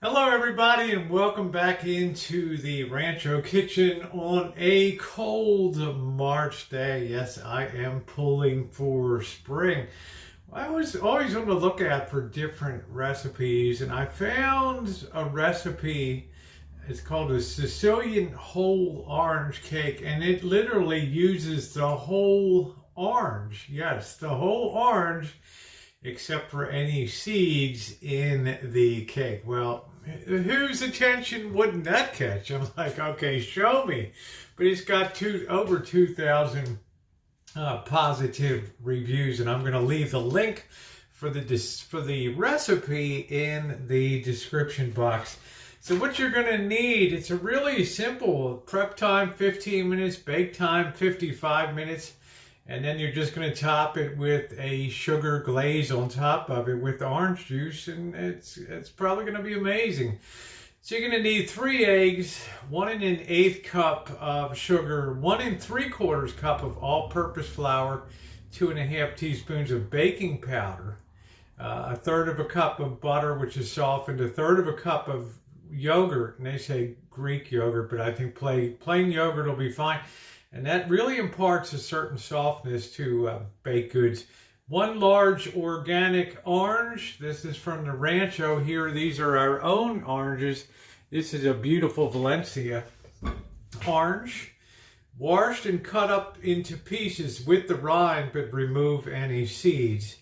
Hello everybody and welcome back into the Rancho Kitchen on a cold March day. Yes, I am pulling for spring. I was always on the lookout for different recipes and I found a recipe. It's called a Sicilian whole orange cake and it literally uses the whole orange. Yes, the whole orange except for any seeds in the cake. Well, whose attention wouldn't that catch? I'm like, okay, show me. But it's got over 2,000 positive reviews, and I'm going to leave the link for the recipe in the description box. So what you're going to need, it's a really simple prep time, 15 minutes, bake time, 55 minutes. And then you're just going to top it with a sugar glaze on top of it with orange juice, and it's probably going to be amazing. So you're going to need 3 eggs, 1 1/8 cup of sugar, 1 3/4 cup of all-purpose flour, 2 1/2 teaspoons of baking powder, 1/3 cup of butter, which is softened, 1/3 cup of yogurt, and they say Greek yogurt, but I think plain yogurt will be fine. And that really imparts a certain softness to baked goods. 1 large organic orange. This is from the Rancho here. These are our own oranges. This is a beautiful Valencia orange. Washed and cut up into pieces with the rind, but remove any seeds.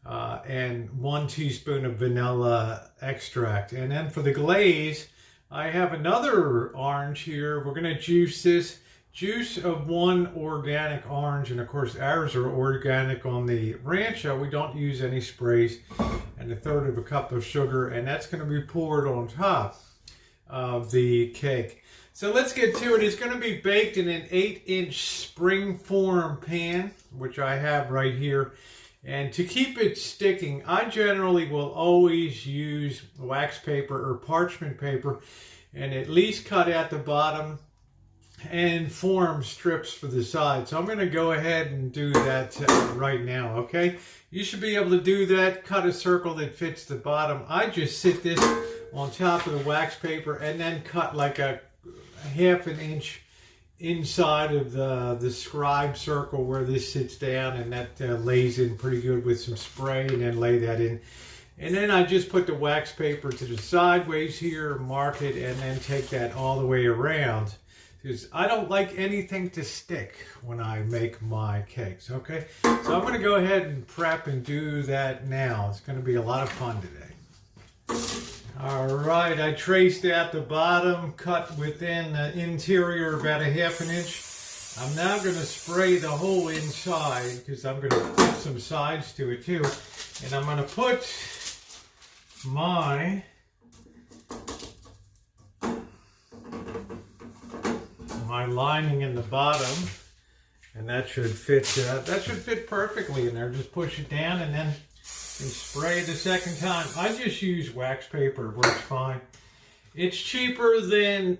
And 1 teaspoon of vanilla extract. And then for the glaze, I have another orange here. We're going to juice this. Juice of 1 organic orange, and of course ours are organic on the Rancho. We don't use any sprays, and 1/3 cup of sugar, and that's going to be poured on top of the cake. So let's get to it. It's going to be baked in an 8-inch springform pan, which I have right here. And to keep it sticking, I generally will always use wax paper or parchment paper and at least cut out the bottom and form strips for the side. So I'm going to go ahead and do that right now, okay? You should be able to do that, cut a circle that fits the bottom. I just sit this on top of the wax paper and then cut like a 1/2 inch inside of the scribe circle where this sits down, and that lays in pretty good with some spray, and then lay that in. And then I just put the wax paper to the sideways here, mark it, and then take that all the way around. Because I don't like anything to stick when I make my cakes, okay? So I'm going to go ahead and prep and do that now. It's going to be a lot of fun today. All right, I traced out the bottom, cut within the interior about 1/2 inch. I'm now going to spray the whole inside because I'm going to put some sides to it too. And I'm going to put my lining in the bottom, and that should fit perfectly in there. Just push it down and then spray it a second time. I just use wax paper, it works fine. It's cheaper than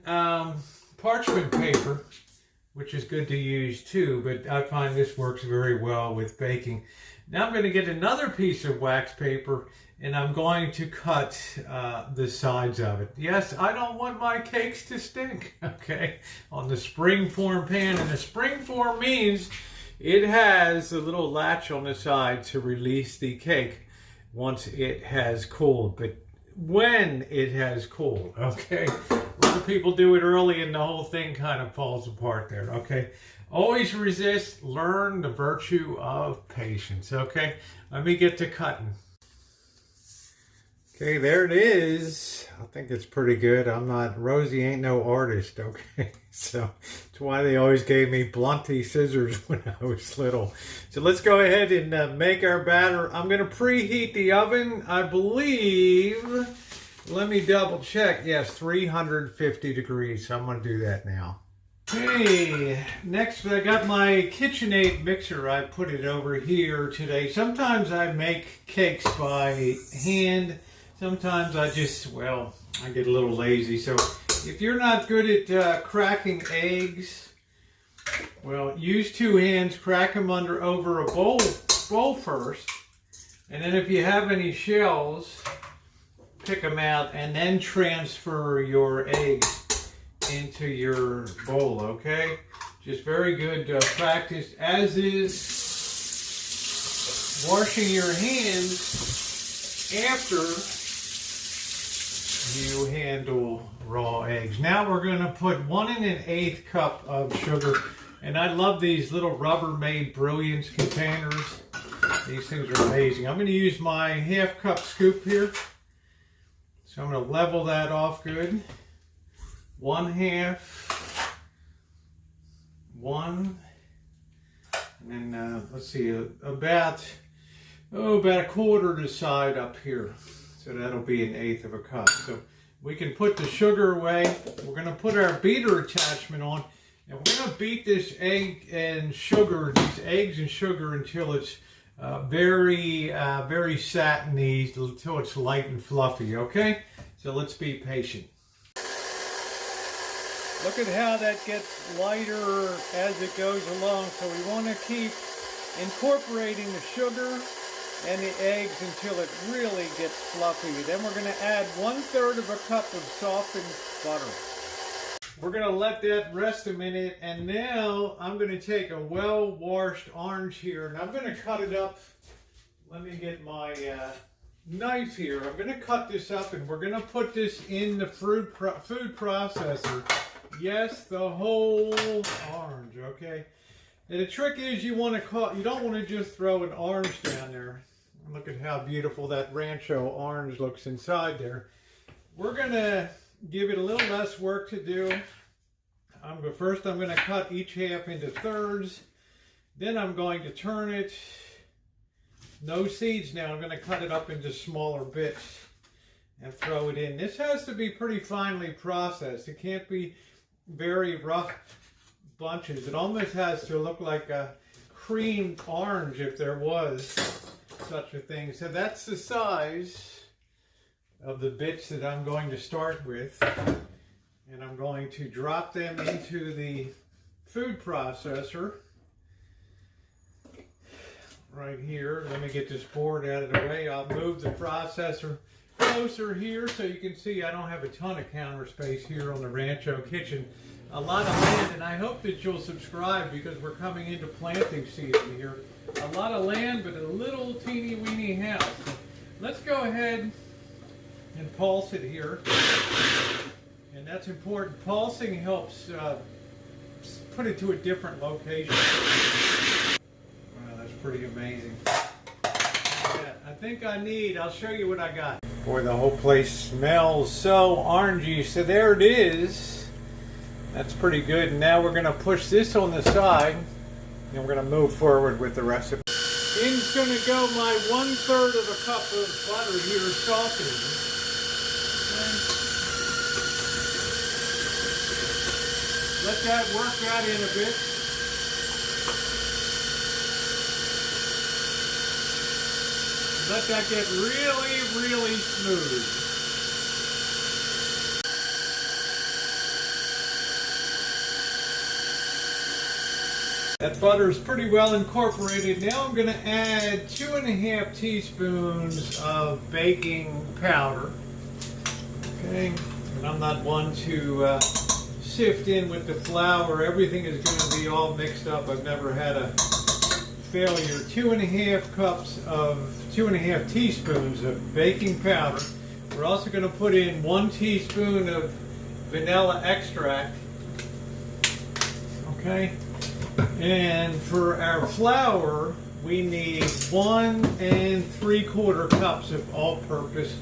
parchment paper, which is good to use too, but I find this works very well with baking. Now I'm going to get another piece of wax paper and I'm going to cut the sides of it. Yes, I don't want my cakes to stink, okay? On the springform pan, and the springform means it has a little latch on the side to release the cake once it has cooled, but when it has cooled, okay? A lot of people do it early and the whole thing kind of falls apart there, okay? Always resist, learn the virtue of patience, okay? Let me get to cutting. Okay, there it is. I think it's pretty good. Rosie ain't no artist, okay? So that's why they always gave me blunty scissors when I was little. So let's go ahead and make our batter. I'm going to preheat the oven, I believe. Let me double check. Yes, 350 degrees. So I'm going to do that now. Okay, next I got my KitchenAid mixer. I put it over here today. Sometimes I make cakes by hand. Sometimes I get a little lazy. So if you're not good at cracking eggs, well, use 2 hands, crack them over a bowl first. And then if you have any shells, pick them out and then transfer your eggs into your bowl, okay? Just very good practice, as is washing your hands after you handle raw eggs. Now we're going to put 1 1/8 cup of sugar, and I love these little Rubbermaid Brilliance containers. These things are amazing. I'm going to use my 1/2 cup scoop here, so I'm going to level that off good. 1/2, 1, and then let's see, about a quarter to the side up here. So that'll be 1/8 of a cup. So we can put the sugar away. We're going to put our beater attachment on, and we're going to beat this eggs and sugar until it's very satiny, until it's light and fluffy. Okay, so let's be patient. Look at how that gets lighter as it goes along. So we want to keep incorporating the sugar and the eggs until it really gets fluffy. Then we're going to add 1/3 of a cup of softened butter. We're going to let that rest a minute, and now I'm going to take a well-washed orange here, and I'm going to cut it up. Let me get my knife here. I'm going to cut this up, and we're going to put this in the food processor. Yes, the whole orange, okay? And the trick is you don't want to just throw an orange down there. Look at how beautiful that Rancho orange looks inside there. We're going to give it a little less work to do. First I'm going to cut each half into thirds. Then I'm going to turn it. No seeds now. I'm going to cut it up into smaller bits and throw it in. This has to be pretty finely processed. It can't be very rough bunches. It almost has to look like a creamed orange if there was such a thing. So that's the size of the bits that I'm going to start with, and I'm going to drop them into the food processor right here. Let me get this board out of the way. I'll move the processor closer here so you can see I don't have a ton of counter space here on the Rancho kitchen. A lot of land, and I hope that you'll subscribe because we're coming into planting season here. A lot of land, but a little teeny weeny house. So let's go ahead and pulse it here. And that's important. Pulsing helps put it to a different location. Wow, that's pretty amazing. I think I'll show you what I got. Boy, the whole place smells so orangey. So there it is. That's pretty good. And now we're going to push this on the side, and we're going to move forward with the recipe. In's going to go my 1/3 of a cup of butter here, softened. Let that work out in a bit. Let that get really, really smooth. That butter is pretty well incorporated. Now I'm going to add 2 1/2 teaspoons of baking powder. Okay, and I'm not one to sift in with the flour. Everything is going to be all mixed up. I've never had a failure. 2 1/2 teaspoons of baking powder. We're also going to put in 1 teaspoon of vanilla extract. Okay. And for our flour, we need 1 3/4 cups of all-purpose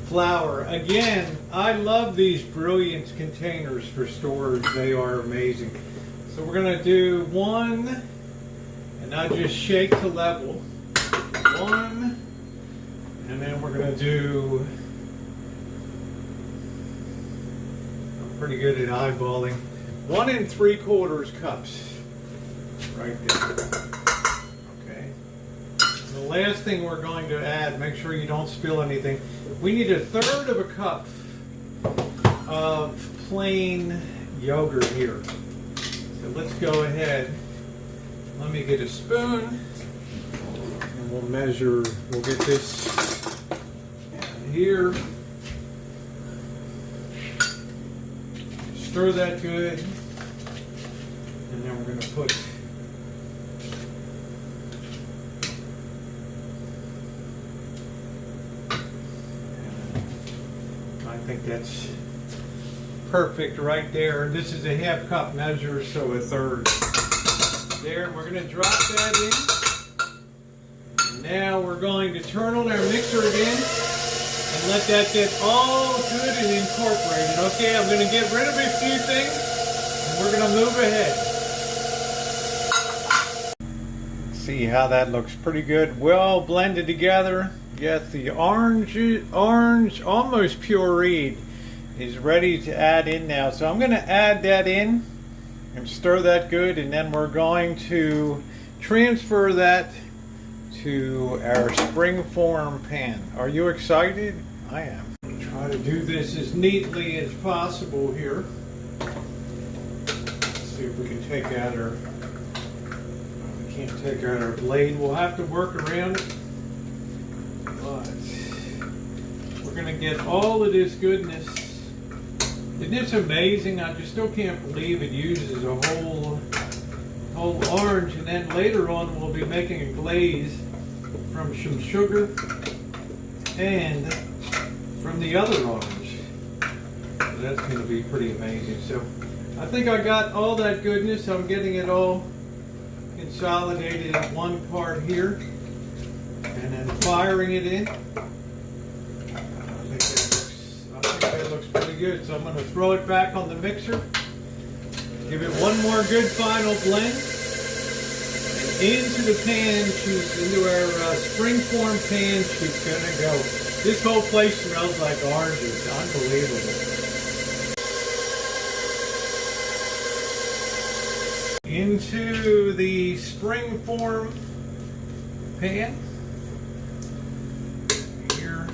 flour. Again, I love these Brilliance containers for storage. They are amazing. So we're going to do 1, and I just shake to level. 1, and then we're going to do, I'm pretty good at eyeballing, 1 3/4 cups. Right there. Okay. The last thing we're going to add, make sure you don't spill anything. We need 1/3 of a cup of plain yogurt here. So let's go ahead. Let me get a spoon, and we'll measure. We'll get this here. stir that good. And then we're going to put I think that's perfect right there. This is a half cup measure, so a third. There, we're going to drop that in. And now we're going to turn on our mixer again and let that get all good and incorporated. Okay, I'm going to get rid of a few things and we're going to move ahead. See how that looks pretty good. Well blended together. Get the orange, almost pureed is ready to add in now. So I'm going to add that in and stir that good, and then we're going to transfer that to our springform pan. Are you excited? I am. Try to do this as neatly as possible here. Let's see if we can take out our, we can't take out our blade. We'll have to work around it. But we're going to get all of this goodness. Isn't this amazing? I just still can't believe it uses a whole orange, and then later on we'll be making a glaze from some sugar and from the other orange. So that's going to be pretty amazing. So I think I got all that goodness. I'm getting it all consolidated in one part here and then firing it in. I think that looks pretty good. So I'm going to throw it back on the mixer. Give it one more good final blend. And into the pan, into our springform pan, she's going to go. This whole place smells like oranges. Unbelievable. Into the springform pan. Here.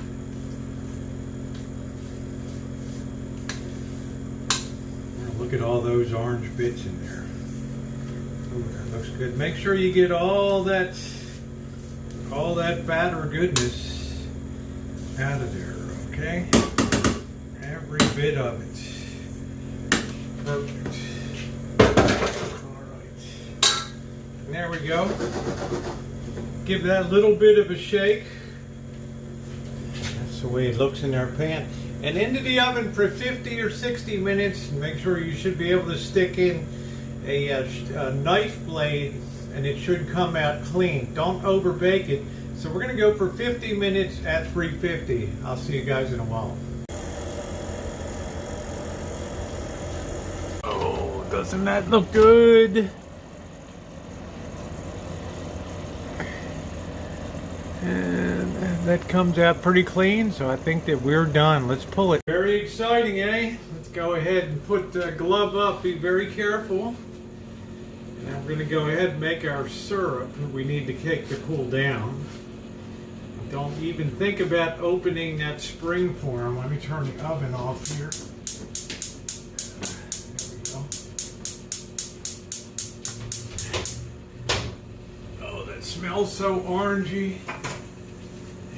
Look at all those orange bits in there. Ooh, that looks good. Make sure you get all that batter goodness out of there, okay? Every bit of it. Perfect. All right. And there we go. Give that a little bit of a shake. That's the way it looks in our pan. And into the oven for 50 or 60 minutes. Make sure you should be able to stick in a knife blade and it should come out clean. Don't over bake it. So we're going to go for 50 minutes at 350. I'll see you guys in a while. Oh, doesn't that look good? And that comes out pretty clean, so I think that we're done. Let's pull it. Very exciting, eh? Let's go ahead and put the glove up. Be very careful. And we're going to go ahead and make our syrup. We need the cake to cool down. Don't even think about opening that springform. Let me turn the oven off here. There we go. Oh, that smells so orangey.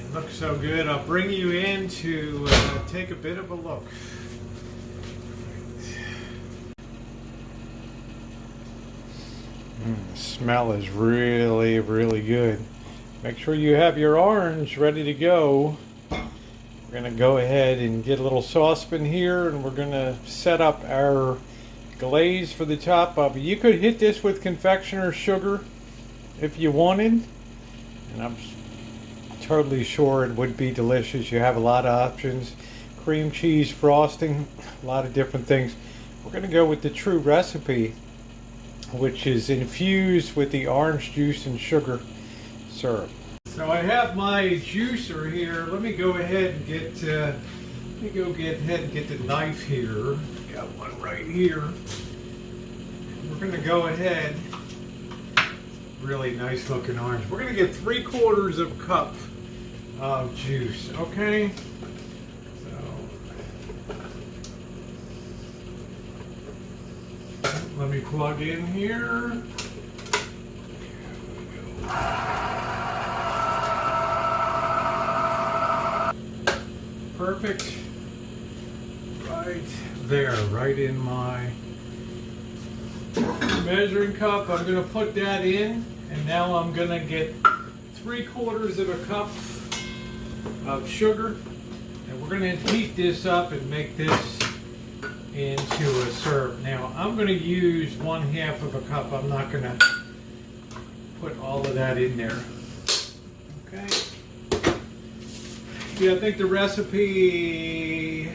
It looks so good. I'll bring you in to take a bit of a look. The smell is really, really good. Make sure you have your orange ready to go. We're going to go ahead and get a little saucepan here, and we're going to set up our glaze for the top of it. You could hit this with confectioner's sugar if you wanted, and I'm totally sure it would be delicious. You have a lot of options. Cream cheese frosting, a lot of different things. We're going to go with the true recipe, which is infused with the orange juice and sugar syrup. So I have my juicer here. Let me go ahead and get the knife here. Got one right here. We're going to go ahead. Really nice looking orange. We're going to get 3/4 of a cup of juice. Okay. So let me plug in here. Perfect. Right right there, right in my measuring cup. I'm going to put that in, and now I'm going to get 3/4 of a cup of sugar, and we're going to heat this up and make this into a syrup. Now I'm going to use 1/2 of a cup. I'm not going to put all of that in there. Okay. Yeah, I think the recipe,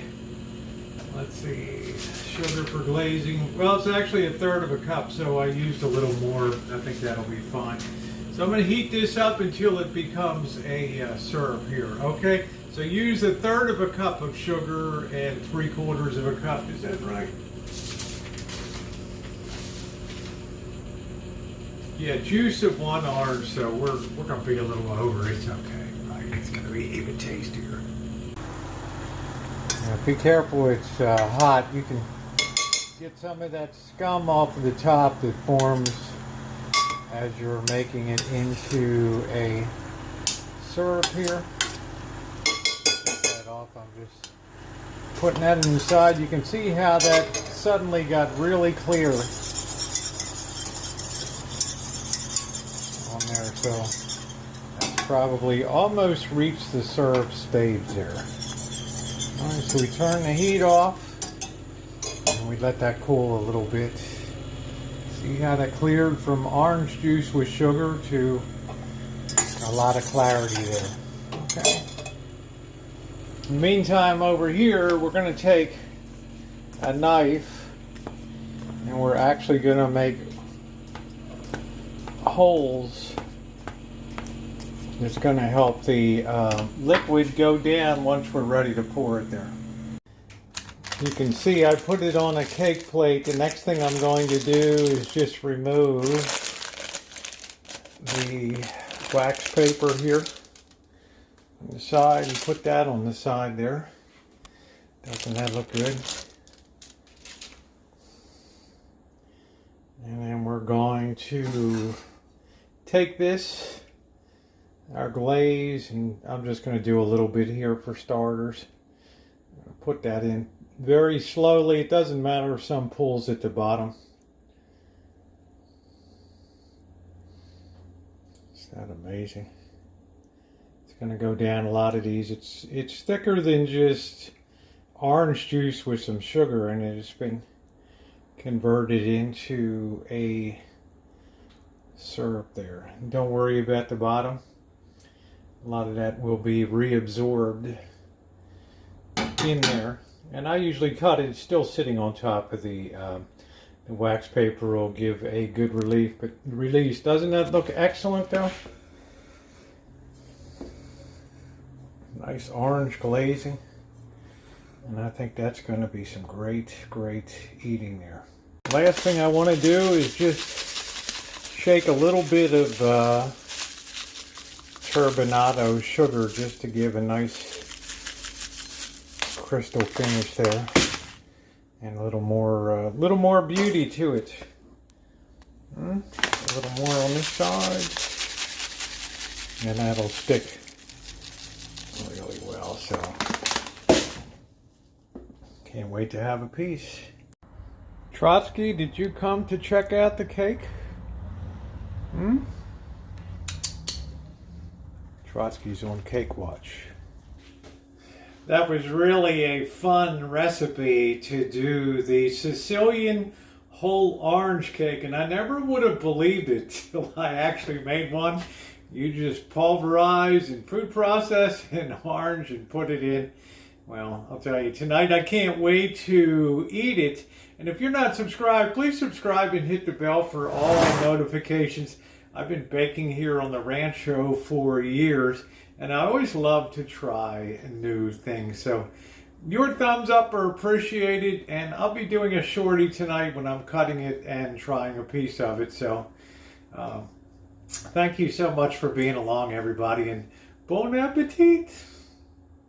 let's see, sugar for glazing. Well, it's actually 1/3 of a cup, so I used a little more. I think that'll be fine. So I'm going to heat this up until it becomes a syrup here. Okay. So use 1/3 of a cup of sugar and 3/4 of a cup. Is that right? Yeah, juice of 1 orange. So we're gonna be a little over. It's okay, right? It's gonna be even tastier. Now, be careful. It's hot. You can get some of that scum off of the top that forms as you're making it into a syrup here. I'm just putting that inside. You can see how that suddenly got really clear on there. So that's probably almost reached the syrup stage there. All right, so we turn the heat off and we let that cool a little bit. See how that cleared from orange juice with sugar to a lot of clarity there. Okay. In the meantime, over here, we're going to take a knife and we're actually going to make holes. It's going to help the liquid go down once we're ready to pour it there. You can see I put it on a cake plate. The next thing I'm going to do is just remove the wax paper here on the side and put that on the side there. Doesn't that look good? And then we're going to take this, our glaze, and I'm just going to do a little bit here for starters. Put that in very slowly. It doesn't matter if some pulls at the bottom. Isn't that amazing? Going to go down a lot of these. It's thicker than just orange juice with some sugar in it. It's been converted into a syrup there. Don't worry about the bottom. A lot of that will be reabsorbed in there. And I usually cut it still sitting on top of the wax paper. Will give a good release. Doesn't that look excellent though? Nice orange glazing, and I think that's going to be some great eating there. Last thing I want to do is just shake a little bit of turbinado sugar just to give a nice crystal finish there, and a little more beauty to it. A little more on this side, and that'll stick really well, so can't wait to have a piece. Trotsky, did you come to check out the cake? Trotsky's on Cake Watch. That was really a fun recipe to do the Sicilian whole orange cake, and I never would have believed it till I actually made one. You just pulverize and food process an orange and put it in. Well, I'll tell you, tonight I can't wait to eat it. And if you're not subscribed, please subscribe and hit the bell for all notifications. I've been baking here on the Rancho for years, and I always love to try new things. So your thumbs up are appreciated, and I'll be doing a shorty tonight when I'm cutting it and trying a piece of it. So thank you so much for being along, everybody, and bon appetit!